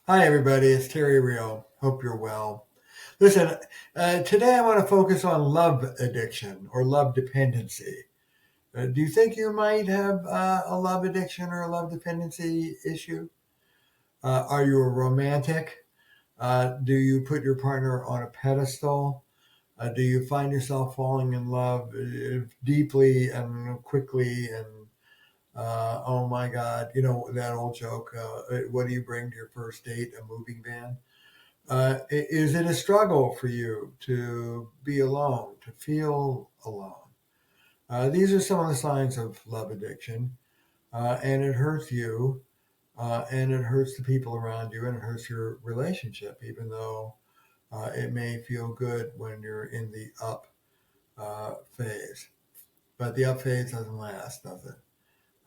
Hi, everybody. It's Terry Real. Hope you're well. Listen, today I want to focus on love addiction or love dependency. Do you think you might have a love addiction or a love dependency issue? Are you a romantic? Do you put your partner on a pedestal? Do you find yourself falling in love deeply and quickly and oh my God, you know that old joke, what do you bring to your first date? A moving van? Is it a struggle for you to be alone, to feel alone? These are some of the signs of love addiction, and it hurts you, and it hurts the people around you, and it hurts your relationship, even though it may feel good when you're in the up phase. But the up phase doesn't last, does it?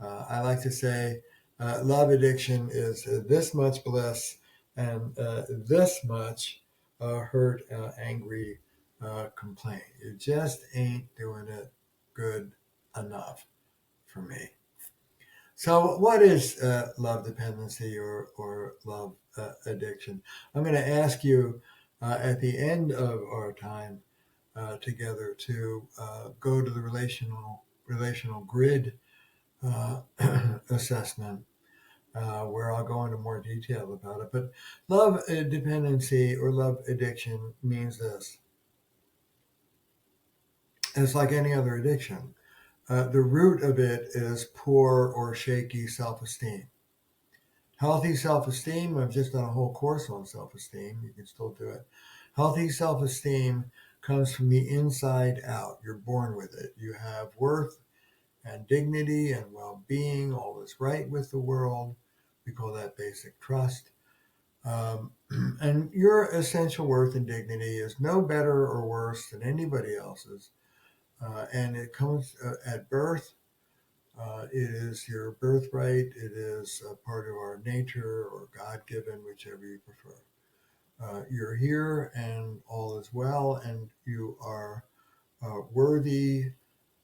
I like to say love addiction is this much bliss and this much hurt, angry complaint. It just ain't doing it good enough for me. So, what is love dependency or love addiction? I'm going to ask you at the end of our time together to go to the relational grid uh, assessment, where I'll go into more detail about it. But love dependency or love addiction means this: it's like any other addiction. The root of it is poor or shaky self esteem. Healthy self esteem, I've just done a whole course on self esteem. You can still do it. Healthy self esteem comes from the inside out. You're born with it. You have worth and dignity and well being, all is right with the world. We call that basic trust. And your essential worth and dignity is no better or worse than anybody else's. And it comes at birth. It is your birthright. It is a part of our nature or God given, whichever you prefer. You're here and all is well, and you are worthy,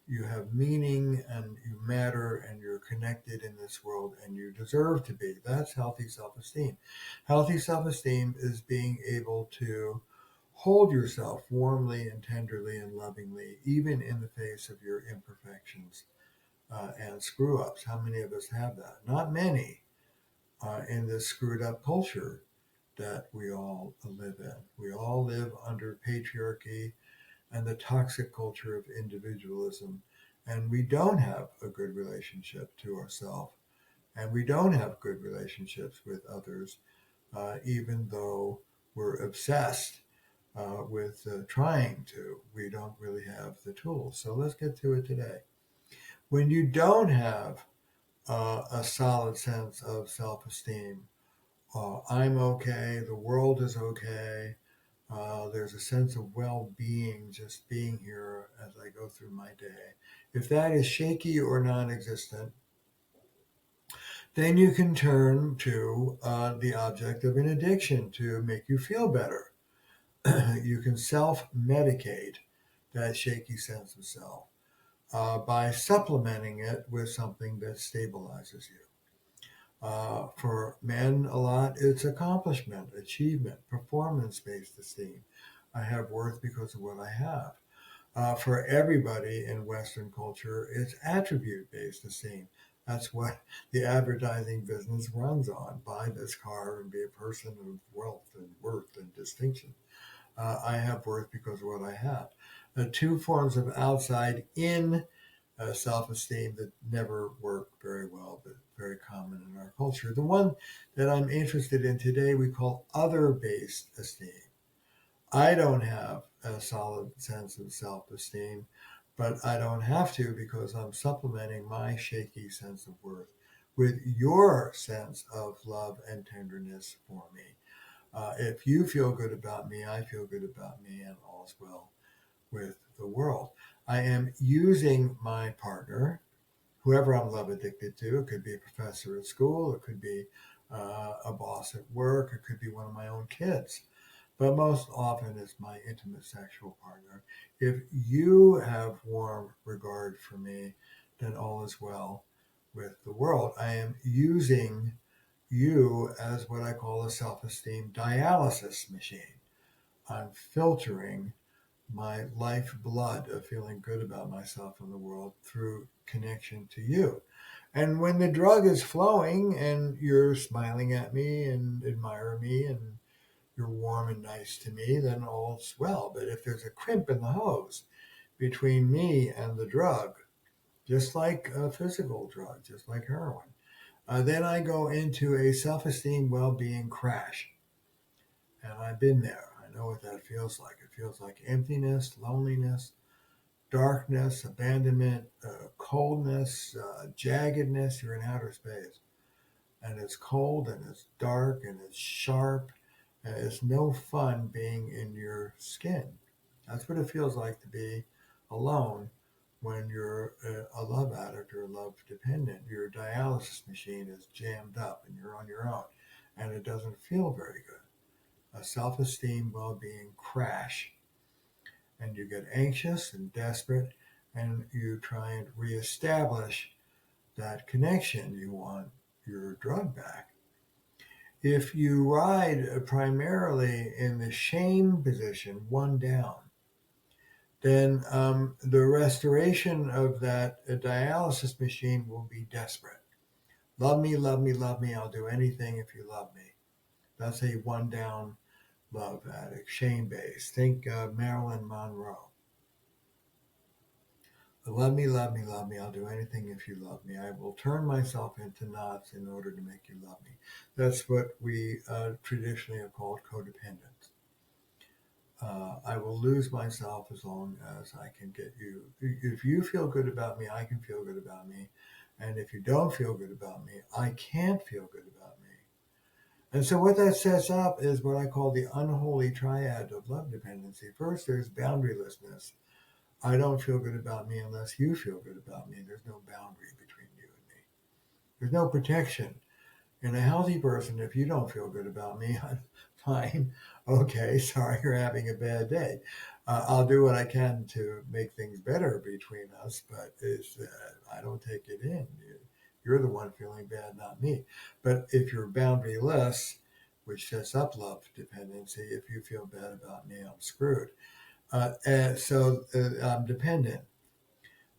you have meaning, and you matter, and you're connected in this world, and you deserve to be. That's healthy self esteem. Healthy self esteem is being able to hold yourself warmly and tenderly and lovingly, even in the face of your imperfections and screw ups. How many of us have that? Not many in this screwed up culture that we all live in. We all live under patriarchy and the toxic culture of individualism. And we don't have a good relationship to ourselves. And we don't have good relationships with others, even though we're obsessed with trying to. We don't really have the tools. So let's get to it today. When you don't have a solid sense of self esteem, I'm okay, the world is okay, there's a sense of well being just being here as I go through my day. If that is shaky or non existent, then you can turn to the object of an addiction to make you feel better. You can self medicate that shaky sense of self by supplementing it with something that stabilizes you. For men, a lot, it's accomplishment, achievement, performance based esteem. I have worth because of what I have. For everybody in Western culture, it's attribute based esteem. That's what the advertising business runs on. Buy this car and be a person of wealth and worth and distinction. I have worth because of what I have. Two forms of outside in self esteem that never work very well, but very common in our culture. The one that I'm interested in today, we call other based esteem. I don't have a solid sense of self esteem, but I don't have to because I'm supplementing my shaky sense of worth with your sense of love and tenderness for me. If you feel good about me, I feel good about me, and all's well with the world. I am using my partner, whoever I'm love addicted to. It could be a professor at school, it could be a boss at work, it could be one of my own kids, but most often it's my intimate sexual partner. If you have warm regard for me, then all is well with the world. I am using you as what I call a self-esteem dialysis machine. I'm filtering my lifeblood of feeling good about myself and the world through connection to you. And when the drug is flowing and you're smiling at me and admire me and you're warm and nice to me, then all's well. But if there's a crimp in the hose between me and the drug, just like a physical drug, just like heroin, then I go into a self esteem well being crash. And I've been there. I know what that feels like. It feels like emptiness, loneliness, darkness, abandonment, coldness, jaggedness. You're in outer space. And it's cold and it's dark and it's sharp. And it's no fun being in your skin. That's what it feels like to be alone when you're a love addict or a love dependent. Your dialysis machine is jammed up and you're on your own. And it doesn't feel very good. A self esteem, well being crash. And you get anxious and desperate and you try and reestablish that connection. You want your drug back. If you ride primarily in the shame position, one down, then the restoration of that dialysis machine will be desperate. Love me, love me, love me. I'll do anything if you love me. That's a one down love addict, shame based. Think Marilyn Monroe. Love me, love me, love me. I'll do anything if you love me. I will turn myself into knots in order to make you love me. That's what we traditionally have called codependence. I will lose myself as long as I can get you. If you feel good about me, I can feel good about me. And if you don't feel good about me, I can't feel good about me. And so what that sets up is what I call the unholy triad of love dependency. First, there's boundarylessness. I don't feel good about me unless you feel good about me. There's no boundary between you and me. There's no protection. In a healthy person, if you don't feel good about me, I'm fine. Okay, sorry you're having a bad day. I'll do what I can to make things better between us, but I don't take it in. You're the one feeling bad, not me. But if you're boundaryless, which sets up love dependency, if you feel bad about me, I'm screwed. I'm dependent.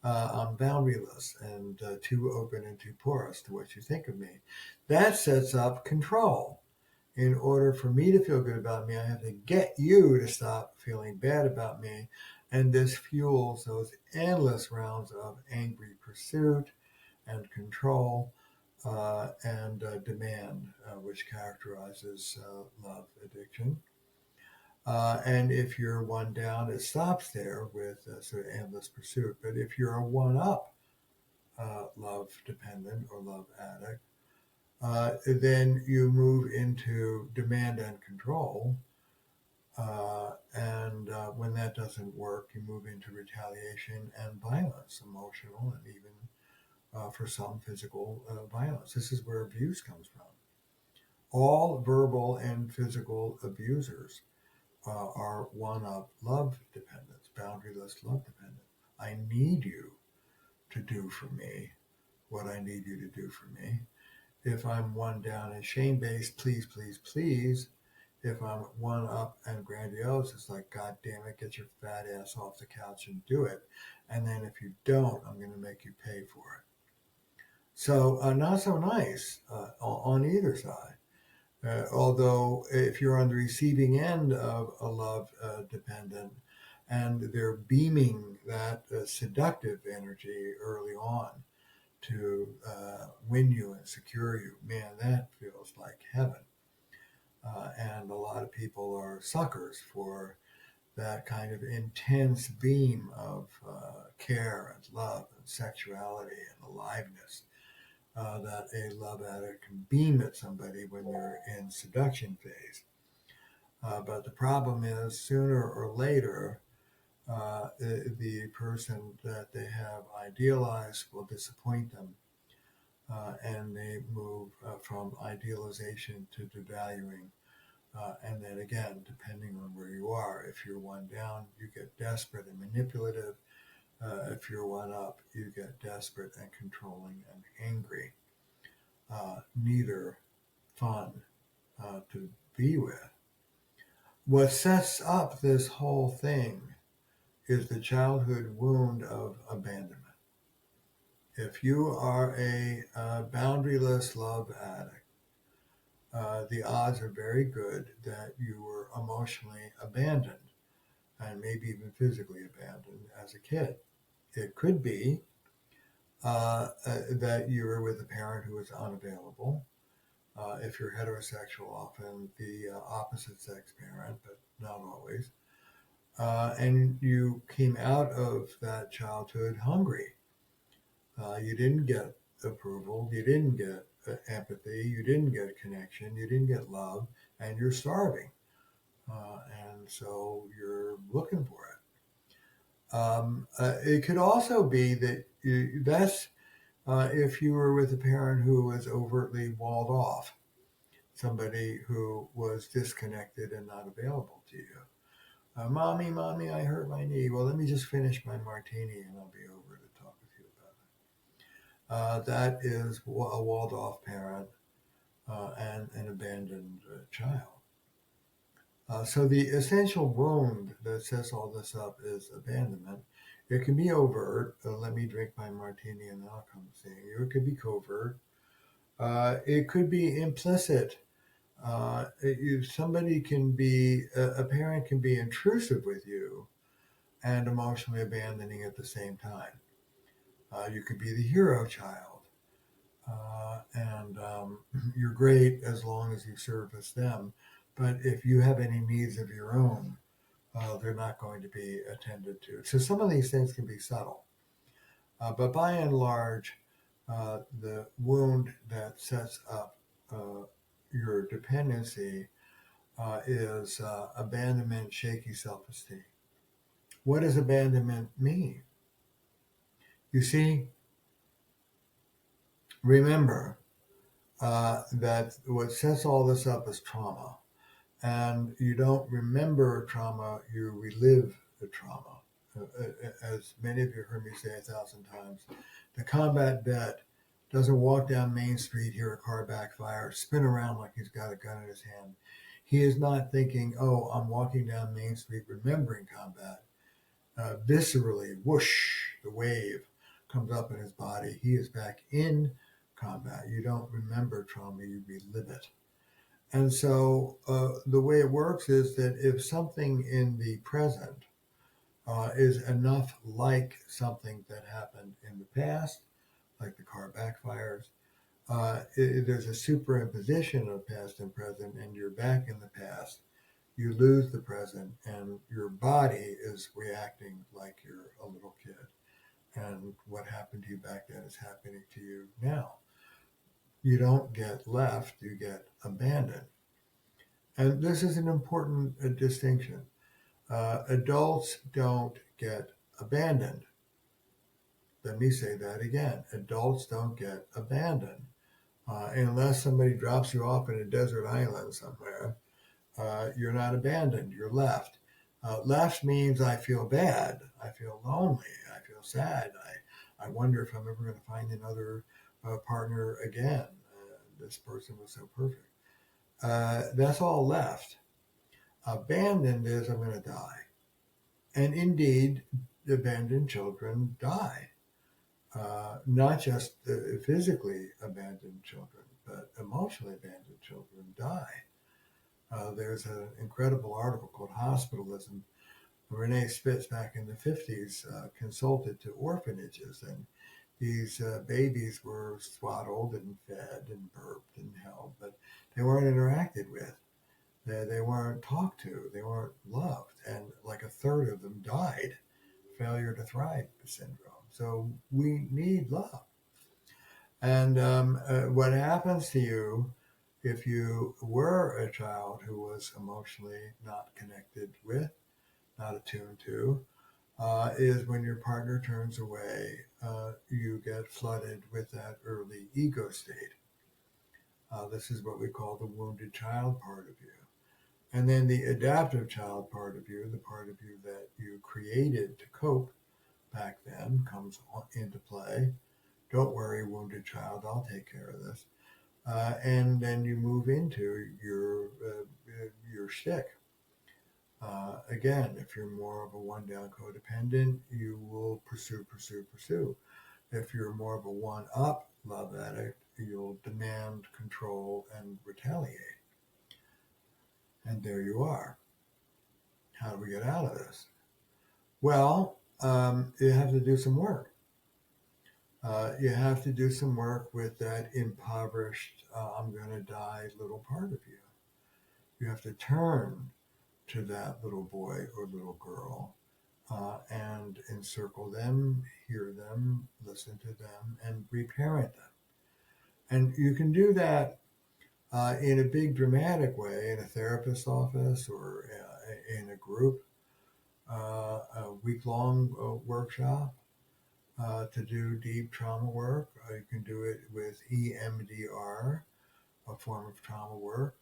I'm boundaryless and too open and too porous to what you think of me. That sets up control. In order for me to feel good about me, I have to get you to stop feeling bad about me. And this fuels those endless rounds of angry pursuit and control and demand, which characterizes love addiction. And if you're one down, it stops there with sort of endless pursuit. But if you're a one up love dependent or love addict, then you move into demand and control. And when that doesn't work, you move into retaliation and violence, emotional and even for some physical violence. This is where abuse comes from. All verbal and physical abusers are one of love dependence, boundaryless love dependence. I need you to do for me what I need you to do for me. If I'm one down and shame based, please, please, please. If I'm one up and grandiose, it's like, God damn it, get your fat ass off the couch and do it. And then if you don't, I'm going to make you pay for it. So not so nice on either side. Although if you're on the receiving end of a love dependent and they're beaming that seductive energy early on to win you and secure you, man, that feels like heaven. And a lot of people are suckers for that kind of intense beam of care and love and sexuality and aliveness that a love addict can beam at somebody when they're in seduction phase. But the problem is sooner or later, the person that they have idealized will disappoint them. And they move from idealization to devaluing. And then again, depending on where you are, if you're one down, you get desperate and manipulative. If you're one up, you get desperate and controlling and angry. Neither fun to be with. What sets up this whole thing is the childhood wound of abandonment. If you are a boundaryless love addict, the odds are very good that you were emotionally abandoned and maybe even physically abandoned as a kid. It could be that you were with a parent who was unavailable. If you're heterosexual, often the opposite sex parent, but not always. And you came out of that childhood hungry. You didn't get approval, you didn't get empathy, you didn't get connection, you didn't get love, and you're starving. And so you're looking for it. It could also be that that's if you were with a parent who was overtly walled off, somebody who was disconnected and not available to you. Mommy, I hurt my knee. Well, let me just finish my martini and I'll be over to talk with you about it. That is a walled off parent and an abandoned child. So the essential wound that sets all this up is abandonment. It can be overt. Let me drink my martini and then I'll come see you. It could be covert. It could be implicit. Somebody can be, a parent can be intrusive with you and emotionally abandoning at the same time. You could be the hero child. And you're great as long as you service them. But if you have any needs of your own, they're not going to be attended to. So some of these things can be subtle. But by and large, the wound that sets up your dependency is abandonment, shaky self-esteem. What does abandonment mean? You see, remember that what sets all this up is trauma. And you don't remember trauma, you relive the trauma. As many of you heard me say 1,000 times, the combat vet doesn't walk down Main Street, hear a car backfire, spin around like he's got a gun in his hand. He is not thinking, oh, I'm walking down Main Street remembering combat. Viscerally, whoosh, the wave comes up in his body. He is back in combat. You don't remember trauma, you relive it. And so the way it works is that if something in the present is enough like something that happened in the past, like the car backfires, there's a superimposition of past and present, and you're back in the past. You lose the present, and your body is reacting like you're a little kid. And what happened to you back then is happening to you now. You don't get left, you get abandoned. And this is an important distinction. Adults don't get abandoned. Let me say that again. Adults don't get abandoned. Unless somebody drops you off in a desert island somewhere, you're not abandoned, you're left. Left means I feel bad, I feel lonely, I feel sad, I wonder if I'm ever going to find another partner again. This person was so perfect. That's all left. Abandoned is I'm going to die. And indeed, abandoned children die. Not just physically abandoned children, but emotionally abandoned children die. There's an incredible article called Hospitalism. Renee Spitz back in the 50s consulted to orphanages, and these babies were swaddled and fed and burped and held, but they weren't interacted with. They weren't talked to. They weren't loved. And like a third of them died. Failure to thrive syndrome. So we need love. And what happens to you if you were a child who was emotionally not connected with, not attuned to, is when your partner turns away, you get flooded with that early ego state. This is what we call the wounded child part of you. And then the adaptive child part of you, the part of you that you created to cope back then, comes into play. Don't worry, wounded child, I'll take care of this. and then you move into your shtick. Again, if you're more of a one down codependent, you will pursue, pursue, pursue. If you're more of a one up love addict, you'll demand, control, and retaliate. And there you are. How do we get out of this? Well, you have to do some work. You have to do some work with that impoverished, I'm going to die little part of you. You have to turn to that little boy or little girl and encircle them, hear them, listen to them, and reparent them. And you can do that in a big dramatic way in a therapist's office or in a group, a week-long workshop to do deep trauma work. You can do it with EMDR, a form of trauma work.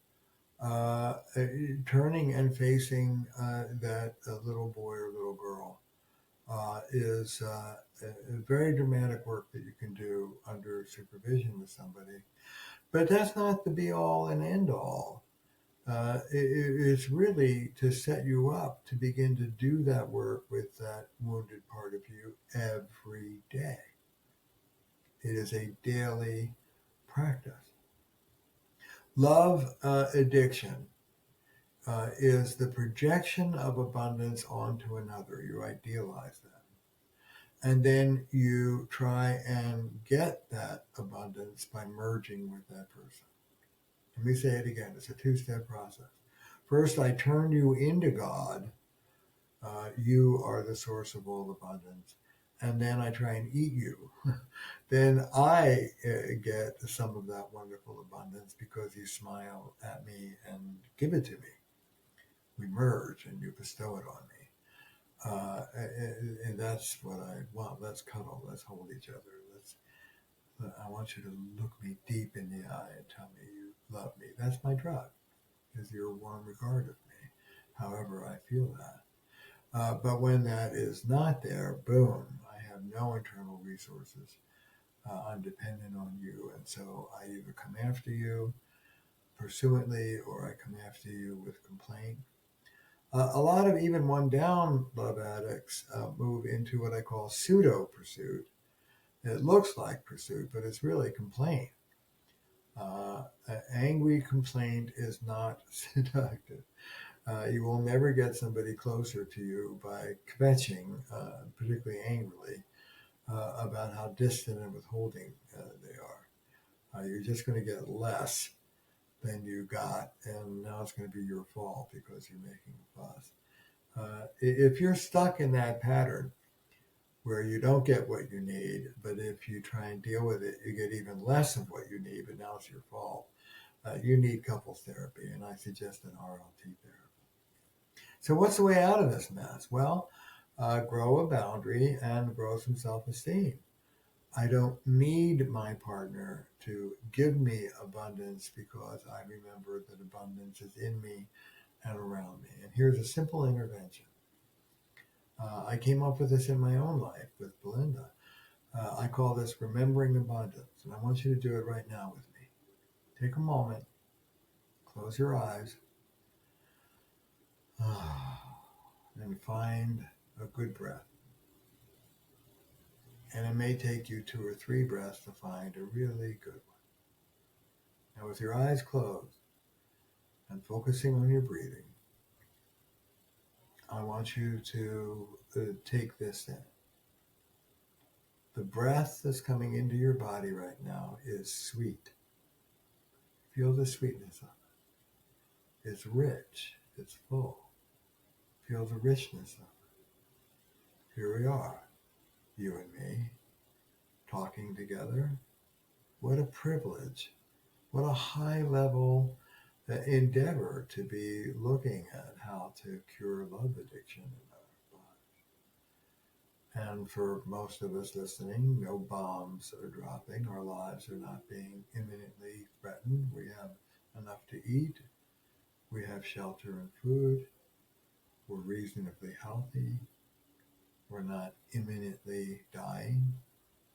Uh, Turning and facing that little boy or little girl is a very dramatic work that you can do under supervision with somebody. But that's not the be all and end all. It's really to set you up to begin to do that work with that wounded part of you every day. It is a daily practice. Love addiction is the projection of abundance onto another. You idealize them. And then you try and get that abundance by merging with that person. Let me say it again. It's a two-step process. First, I turn you into God. You are the source of all abundance. And then I try and eat you. Then I get some of that wonderful abundance because you smile at me and give it to me. We merge and you bestow it on me. And that's what I want. Let's cuddle. Let's hold each other. I want you to look me deep in the eye and tell me you love me. That's my drug, is your warm regard of me, however I feel that. But when that is not there, boom, I have no internal resources. I'm dependent on you. And so I either come after you pursuantly or I come after you with complaint. A lot of even one down love addicts move into what I call pseudo pursuit. It looks like pursuit, but it's really complaint. Angry complaint is not seductive. You will never get somebody closer to you by kvetching, particularly angrily, about how distant and withholding they are. You're just going to get less than you got, and now it's going to be your fault because you're making a fuss. If you're stuck in that pattern where you don't get what you need, but if you try and deal with it, you get even less of what you need, but now it's your fault. You need couples therapy, and I suggest an RLT therapy. So what's the way out of this mess? Well, grow a boundary and grow some self-esteem. I don't need my partner to give me abundance because I remember that abundance is in me and around me. And here's a simple intervention. I came up with this in my own life with Belinda. I call this remembering abundance. And I want you to do it right now with me. Take a moment, close your eyes, and find a good breath. And it may take you 2 or 3 breaths to find a really good one. Now, with your eyes closed and focusing on your breathing, I want you to take this in. The breath that's coming into your body right now is sweet. Feel the sweetness of it. It's rich. It's full. Feel the richness of it. Here we are, you and me, talking together. What a privilege. What a high level endeavor to be looking at how to cure love addiction in our lives. And for most of us listening, no bombs are dropping. Our lives are not being imminently threatened. We have enough to eat. We have shelter and food. We're reasonably healthy. We're not imminently dying.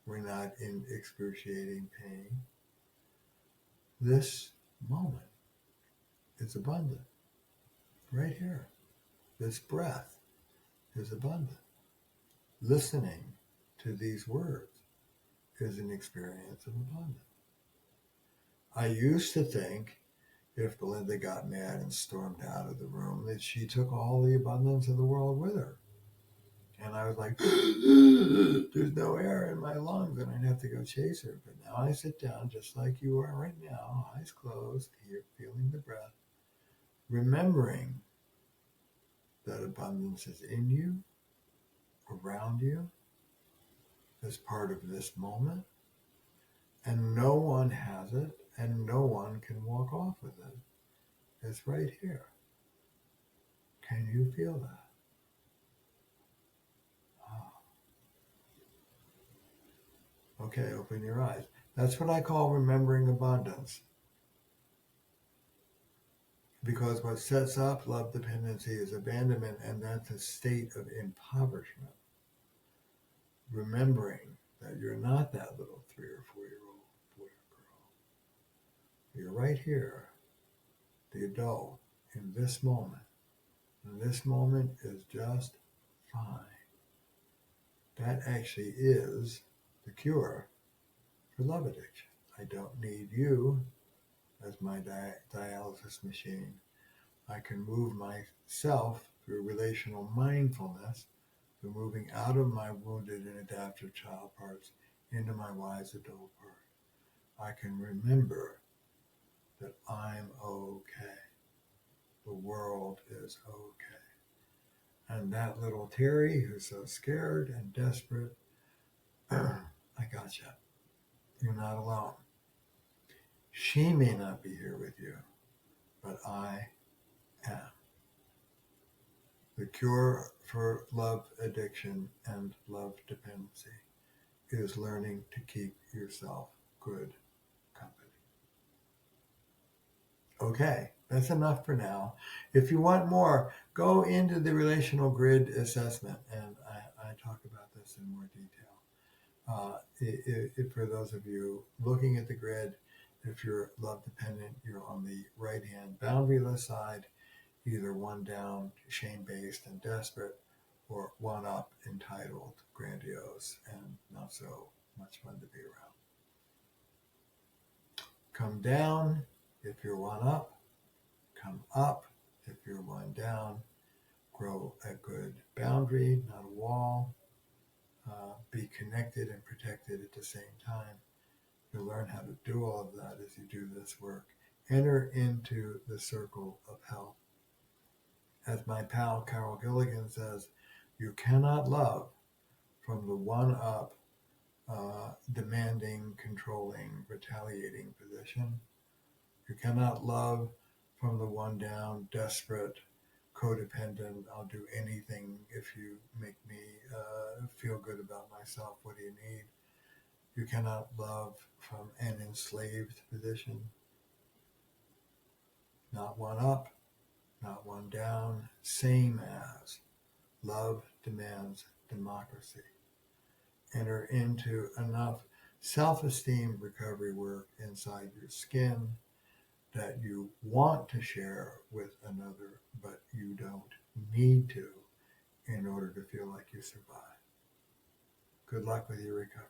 We're not in excruciating pain. This moment is abundant. Right here. This breath is abundant. Listening to these words is an experience of abundance. I used to think if Belinda got mad and stormed out of the room that she took all the abundance of the world with her. And I was like, there's no air in my lungs, and I'd have to go chase her. But now I sit down just like you are right now, eyes closed, here, feeling the breath, remembering that abundance is in you, around you, as part of this moment, and no one has it, and no one can walk off with it. It's right here. Can you feel that? Okay, open your eyes. That's what I call remembering abundance. Because what sets up love dependency is abandonment, and that's a state of impoverishment. Remembering that you're not that little 3 or 4-year-old boy or girl. You're right here, the adult, in this moment. And this moment is just fine. That actually is the cure for love addiction. I don't need you as my dialysis machine. I can move myself through relational mindfulness, through moving out of my wounded and adaptive child parts into my wise adult part. I can remember that I'm okay. The world is okay. And that little Terry, who's so scared and desperate, I gotcha. You're not alone. She may not be here with you, but I am. The cure for love addiction and love dependency is learning to keep yourself good company. Okay, that's enough for now. If you want more, go into the relational grid assessment, and I talk about this in more detail. For those of you looking at the grid, if you're love dependent, you're on the right hand boundaryless side, either one down, shame-based and desperate, or one up, entitled, grandiose, and not so much fun to be around. Come down if you're one up. Come up if you're one down. Grow a good boundary, not a wall. Be connected and protected at the same time. You'll learn how to do all of that as you do this work. Enter into the circle of health. As my pal Carol Gilligan says, you cannot love from the one-up, demanding, controlling, retaliating position. You cannot love from the one-down, desperate, codependent, I'll do anything if you make me feel good about myself, what do you need? You cannot love from an enslaved position. Not one up, not one down, same as. Love demands democracy. Enter into enough self-esteem recovery work inside your skin that you want to share with another, but you don't need to in order to feel like you survive. Good luck with your recovery.